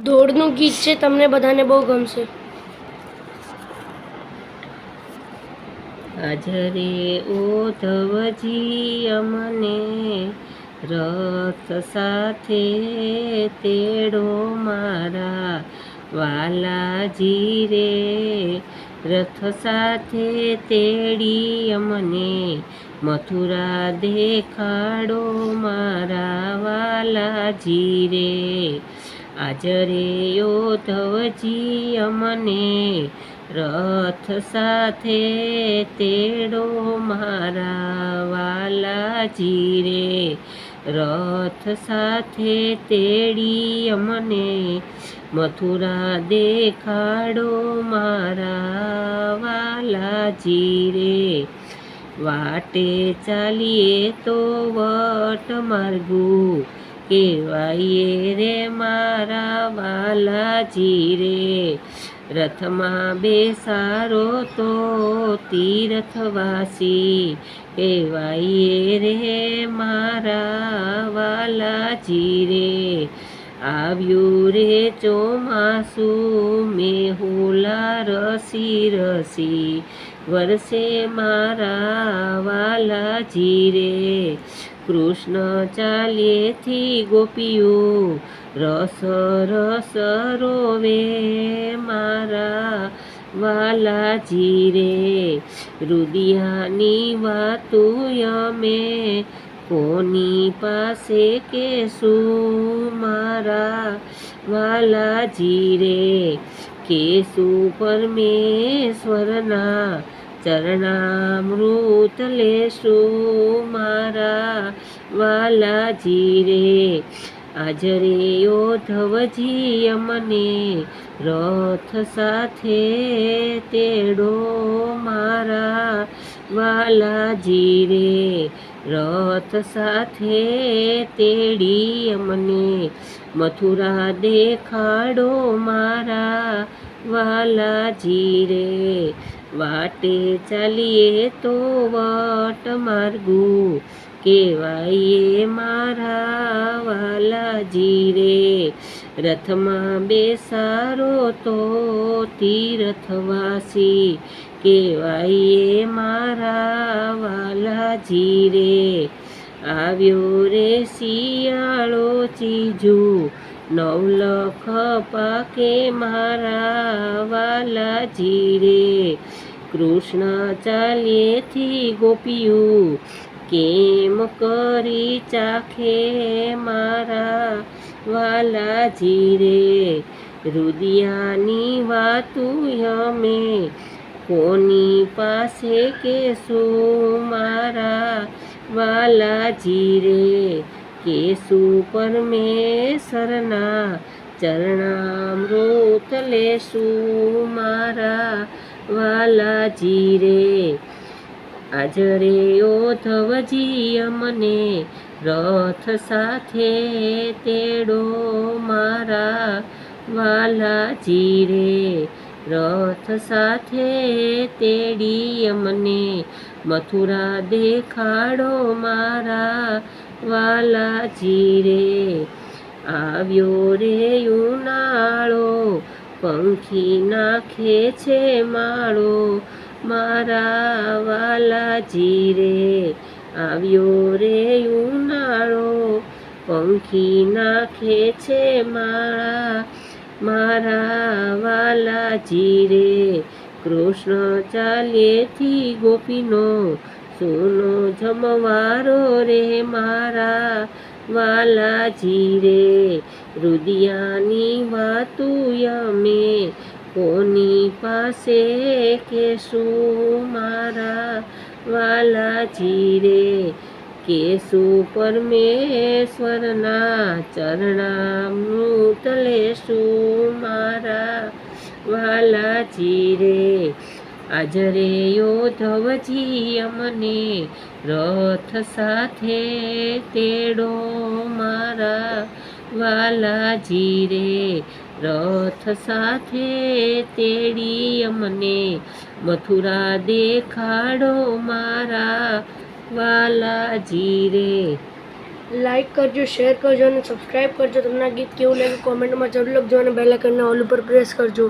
ધોળનું ગીત છે, તમને બધાને બહુ ગમશે. હાજરે ઉદ્ધવજી અમને રથ સાથે તેડો મારા વાલાજી રે, રથ સાથે તેડી અમને મથુરા દેખાડો મારા વાલાજી રે. હાજરે ઉદ્ધવજી અમને રથ સાથે તેડો મારા વાલાજી રે, રથ સાથે તેડી અમને મથુરા દેખાડો મારા વાલાજી રે. વાટે ચાલીએ તો વટ માર્ગું કેવાય રે મારા વાલાજી રે, રથમાં બેસારો તો તીર્થવાસી કહેવાય રે મારા વાલાજી રે. આવ્યું રે ચોમાસું મેહુલા રસી રસી વરસે મારા વાલાજી રે, કૃષ્ણ ચાલ્યેથી ગોપીઓ રસ રસ રોવે મારા વાલાજી રે. રુદિયાની વાતું અમે કોની પાસે કેશું મારા વાલાજી રે, કેશું પરમેશ્વરના ચરણામૃત લેશું મારા વાલાજી રે. હાજરે ઉદ્ધવજી અમને રથ સાથે તેડો મારા વાલાજી રે, રથ સાથે તેડી અમને મથુરા દેખાડો મારા વાલાજી રે. વાટે ચાલીએ તો વટ માર્ગું કેવાય મારા વાલાજી રે, રથમાં બેસારો તો તીર્થવાસી કેવાય મારા વાલાજી રે. આવ્યો રે શિયાળો ચીજું નવલખ પાકે મારા વાલાજી રે, કૃષ્ણ ચાલ્યેથી ગોપીયું કેમ કરી ચાખે મારા વાલાજી રે. રુદિયાની વાતું અમે કોની પાસે કેશું મારા વાલાજી રે, કેશું પરમેશ્વરના ચરણામૃત લેશું મારા વાલાજી રે. હાજરે ઉદ્ધવજી અમને રથ સાથે તેડો મારા વાલાજી રે, રથ સાથે તેડી અમને મથુરા દેખાડો મારા વાલાજી રે. આવ્યો રે ઉનાળો પંખી નાખે છે માળો મારા વાલાજી રે, આવ્યો રે ઉનાળો પંખી નાખે છે માળા મારા વાલાજી રે. કૃષ્ણ ચાલ્યેથી ગોપીનો સુનો જમવારો રે મારા વાલાજી રે. રુદિયાની વાતું અમે કોની પાસે કેશું મારા વાલાજી રે, કેશું પરમેશ્વરના ચરણામૃત લેશું મારા વાલાજી રે. હાજરે ઉદ્ધવજી અમને રથ સાથે તેડો મારા વાલાજી રે, રથ સાથે તેડી અમને મથુરા દેખાડો મારા વાલાજી રે. લાઈક કરજો, શેર કરજો અને સબસ્ક્રાઈબ કરજો. તમને આ ગીત કેવું લાગ્યું કોમેન્ટમાં જરૂર લખજો અને બેલ આઇકનને ઓલ ઉપર પ્રેસ કરજો.